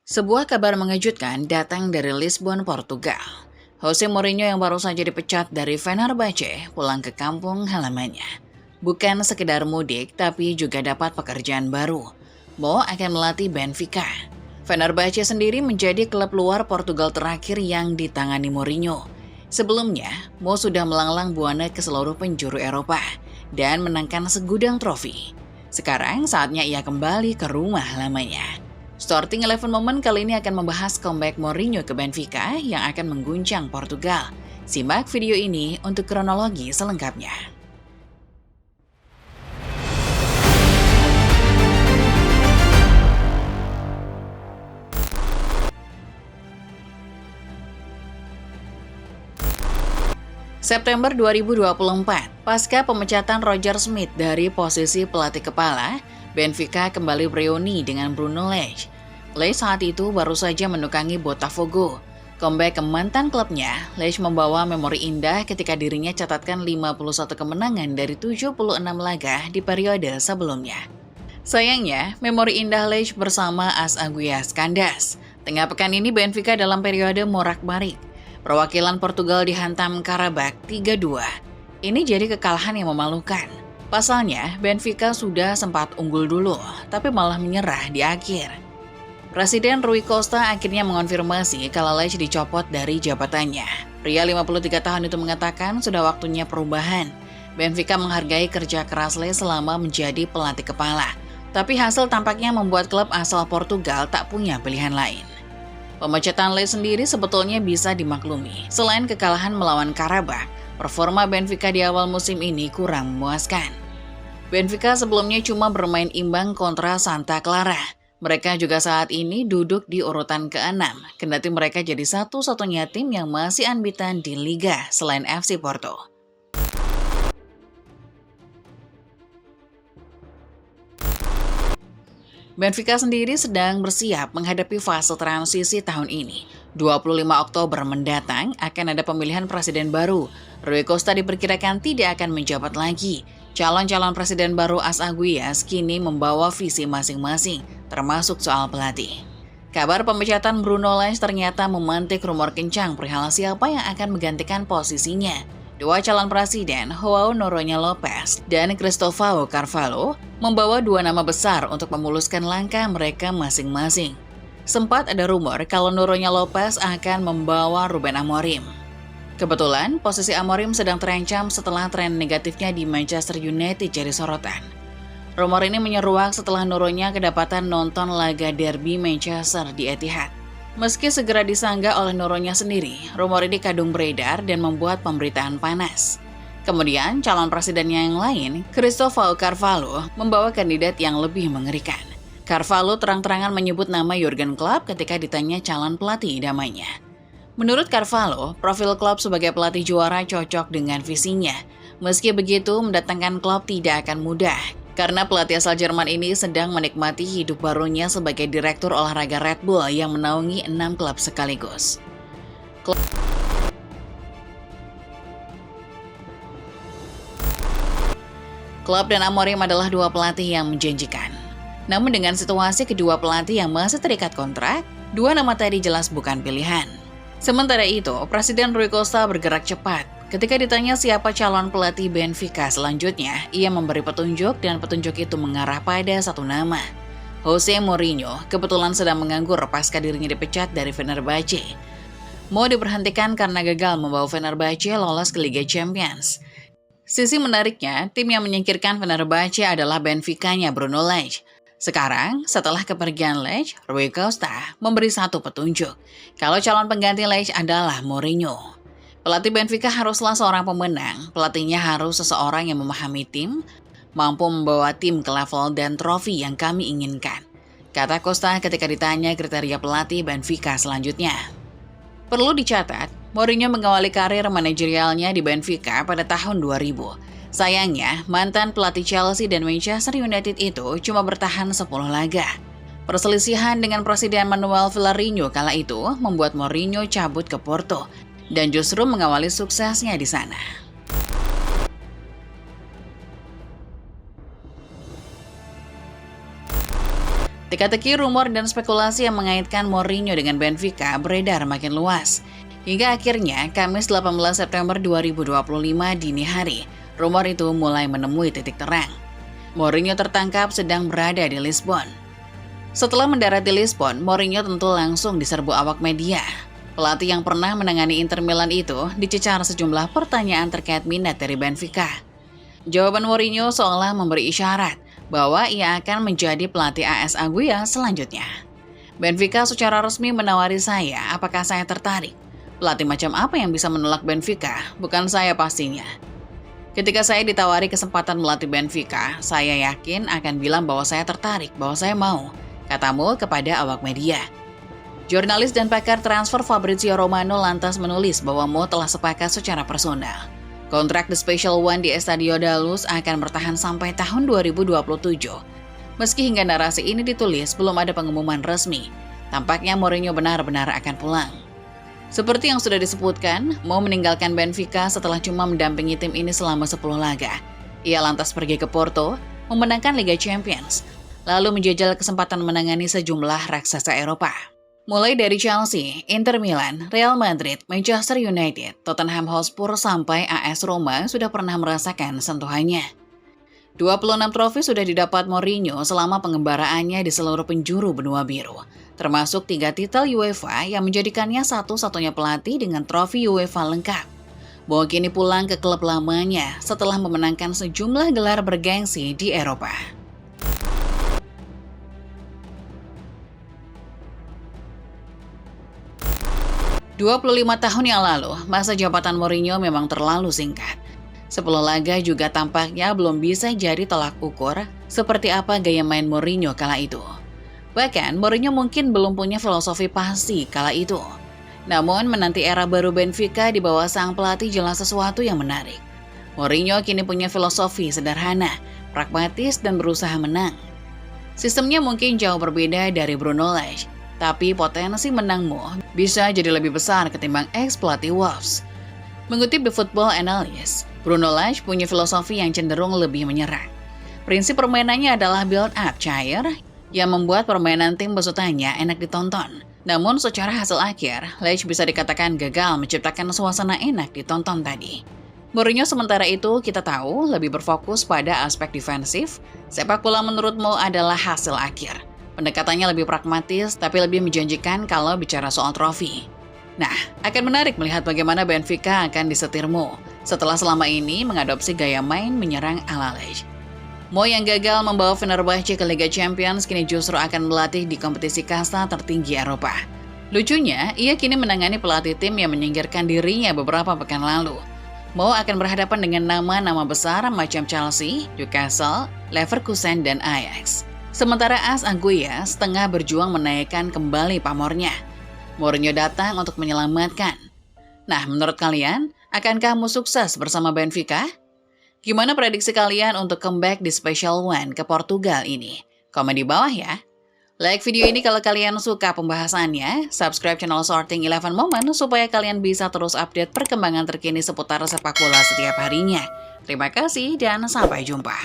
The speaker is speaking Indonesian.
Sebuah kabar mengejutkan datang dari Lisbon, Portugal. Jose Mourinho yang baru saja dipecat dari Fenerbahce pulang ke kampung halamannya. Bukan sekedar mudik, tapi juga dapat pekerjaan baru. Mo akan melatih Benfica. Fenerbahce sendiri menjadi klub luar Portugal terakhir yang ditangani Mourinho. Sebelumnya, Mo sudah melanglang buana ke seluruh penjuru Eropa dan menangkan segudang trofi. Sekarang saatnya ia kembali ke rumah halamannya. Starting 11 Moment kali ini akan membahas comeback Mourinho ke Benfica yang akan mengguncang Portugal. Simak video ini untuk kronologi selengkapnya. September 2024, pasca pemecatan Roger Smith dari posisi pelatih kepala, Benfica kembali bereuni dengan Bruno Lage. Lage saat itu baru saja menukangi Botafogo. Comeback ke mantan klubnya, Lage membawa memori indah ketika dirinya catatkan 51 kemenangan dari 76 laga di periode sebelumnya. Sayangnya, memori indah Lage bersama As Aguias kandas. Tengah pekan ini Benfica dalam periode morak-marik. Perwakilan Portugal dihantam Karabakh 3-2. Ini jadi kekalahan yang memalukan. Pasalnya, Benfica sudah sempat unggul dulu, tapi malah menyerah di akhir. Presiden Rui Costa akhirnya mengonfirmasi kalau Lage dicopot dari jabatannya. Pria 53 tahun itu mengatakan sudah waktunya perubahan. Benfica menghargai kerja keras Lage selama menjadi pelatih kepala. Tapi hasil tampaknya membuat klub asal Portugal tak punya pilihan lain. Pemecatan Lage sendiri sebetulnya bisa dimaklumi. Selain kekalahan melawan Karabakh, performa Benfica di awal musim ini kurang memuaskan. Benfica sebelumnya cuma bermain imbang kontra Santa Clara. Mereka juga saat ini duduk di urutan ke-6, kendati mereka jadi satu-satunya tim yang masih unbeaten di Liga selain FC Porto. Benfica sendiri sedang bersiap menghadapi fase transisi tahun ini. 25 Oktober mendatang akan ada pemilihan presiden baru. Rui Costa diperkirakan tidak akan menjabat lagi. Calon-calon presiden baru As Aguias kini membawa visi masing-masing, termasuk soal pelatih. Kabar pemecatan Bruno Lage ternyata memantik rumor kencang perihal siapa yang akan menggantikan posisinya. Dua calon presiden, João Noronha Lopes dan Cristóvão Carvalho, membawa dua nama besar untuk memuluskan langkah mereka masing-masing. Sempat ada rumor kalau Noronha Lopes akan membawa Ruben Amorim. Kebetulan, posisi Amorim sedang terancam setelah tren negatifnya di Manchester United jadi sorotan. Rumor ini menyeruak setelah Noronha kedapatan nonton laga derby Manchester di Etihad. Meski segera disanggah oleh Noronha sendiri, rumor ini kadung beredar dan membuat pemberitaan panas. Kemudian, calon presiden yang lain, Cristóvão Carvalho, membawa kandidat yang lebih mengerikan. Carvalho terang-terangan menyebut nama Jurgen Klopp ketika ditanya calon pelatih idamannya. Menurut Carvalho, profil Klopp sebagai pelatih juara cocok dengan visinya. Meski begitu, mendatangkan Klopp tidak akan mudah. Karena pelatih asal Jerman ini sedang menikmati hidup barunya sebagai direktur olahraga Red Bull yang menaungi 6 klub sekaligus. Klopp dan Amorim adalah dua pelatih yang menjanjikan. Namun dengan situasi kedua pelatih yang masih terikat kontrak, dua nama tadi jelas bukan pilihan. Sementara itu, Presiden Rui Costa bergerak cepat. Ketika ditanya siapa calon pelatih Benfica selanjutnya, ia memberi petunjuk dan petunjuk itu mengarah pada satu nama. Jose Mourinho kebetulan sedang menganggur pasca dirinya dipecat dari Fenerbahce. Mo diberhentikan karena gagal membawa Fenerbahce lolos ke Liga Champions. Sisi menariknya, tim yang menyingkirkan Fenerbahce adalah Benfica-nya Bruno Lage. Sekarang, setelah kepergian Lage, Rui Costa memberi satu petunjuk. Kalau calon pengganti Lage adalah Mourinho. Pelatih Benfica haruslah seorang pemenang, pelatihnya harus seseorang yang memahami tim, mampu membawa tim ke level dan trofi yang kami inginkan, kata Costa ketika ditanya kriteria pelatih Benfica selanjutnya. Perlu dicatat, Mourinho mengawali karir manajerialnya di Benfica pada tahun 2000. Sayangnya, mantan pelatih Chelsea dan Manchester United itu cuma bertahan 10 laga. Perselisihan dengan Presiden Manuel Villarinho kala itu membuat Mourinho cabut ke Porto dan justru mengawali suksesnya di sana. Teka-teki rumor dan spekulasi yang mengaitkan Mourinho dengan Benfica beredar makin luas. Hingga akhirnya, Kamis 18 September 2025 dini hari, rumor itu mulai menemui titik terang. Mourinho tertangkap sedang berada di Lisbon. Setelah mendarat di Lisbon, Mourinho tentu langsung diserbu awak media. Pelatih yang pernah menangani Inter Milan itu dicecar sejumlah pertanyaan terkait minat dari Benfica. Jawaban Mourinho seolah memberi isyarat bahwa ia akan menjadi pelatih AS Aguia selanjutnya. Benfica secara resmi menawari saya apakah saya tertarik. Pelatih macam apa yang bisa menolak Benfica? Bukan saya pastinya. Ketika saya ditawari kesempatan melatih Benfica, saya yakin akan bilang bahwa saya tertarik, bahwa saya mau, katamu kepada awak media. Jurnalis dan pakar transfer Fabrizio Romano lantas menulis bahwa Mo telah sepakat secara personal. Kontrak The Special One di Estadio da Luz akan bertahan sampai tahun 2027. Meski hingga narasi ini ditulis, belum ada pengumuman resmi. Tampaknya Mourinho benar-benar akan pulang. Seperti yang sudah disebutkan, Mo meninggalkan Benfica setelah cuma mendampingi tim ini selama 10 laga. Ia lantas pergi ke Porto, memenangkan Liga Champions, lalu menjajal kesempatan menangani sejumlah raksasa Eropa. Mulai dari Chelsea, Inter Milan, Real Madrid, Manchester United, Tottenham Hotspur sampai AS Roma sudah pernah merasakan sentuhannya. 26 trofi sudah didapat Mourinho selama pengembaraannya di seluruh penjuru benua biru, termasuk 3 titel UEFA yang menjadikannya satu-satunya pelatih dengan trofi UEFA lengkap. Mo kini pulang ke klub lamanya setelah memenangkan sejumlah gelar bergengsi di Eropa. "25 tahun yang lalu, masa jabatan Mourinho memang terlalu singkat. 10 laga juga tampaknya belum bisa jadi tolak ukur seperti apa gaya main Mourinho kala itu. Bahkan, Mourinho mungkin belum punya filosofi pasti kala itu. Namun, menanti era baru Benfica di bawah sang pelatih jelas sesuatu yang menarik. Mourinho kini punya filosofi sederhana, pragmatis, dan berusaha menang. Sistemnya mungkin jauh berbeda dari Bruno Lage, tapi potensi menangmu bisa jadi lebih besar ketimbang ex-pelatih Wolves. Mengutip The Football Analyst, Bruno Lage punya filosofi yang cenderung lebih menyerang. Prinsip permainannya adalah build-up cair yang membuat permainan tim besutannya enak ditonton. Namun secara hasil akhir, Lage bisa dikatakan gagal menciptakan suasana enak ditonton tadi. Mourinho sementara itu kita tahu lebih berfokus pada aspek defensif. Sepak bola menurut Mo adalah hasil akhir. Pendekatannya lebih pragmatis tapi lebih menjanjikan kalau bicara soal trofi. Nah, akan menarik melihat bagaimana Benfica akan disetir Mo setelah selama ini mengadopsi gaya main menyerang ala Lage. Mo yang gagal membawa Fenerbahce ke Liga Champions kini justru akan melatih di kompetisi kasta tertinggi Eropa. Lucunya, ia kini menangani pelatih tim yang menyingkirkan dirinya beberapa pekan lalu. Mo akan berhadapan dengan nama-nama besar macam Chelsea, Newcastle, Leverkusen, dan Ajax. Sementara AS Aguia setengah berjuang menaikkan kembali pamornya. Mourinho datang untuk menyelamatkan. Nah, menurut kalian, akankah Mo sukses bersama Benfica? Gimana prediksi kalian untuk comeback di Special One ke Portugal ini? Komen di bawah ya. Like video ini kalau kalian suka pembahasannya, subscribe channel Sorting 11 Moment supaya kalian bisa terus update perkembangan terkini seputar sepak bola setiap harinya. Terima kasih dan sampai jumpa.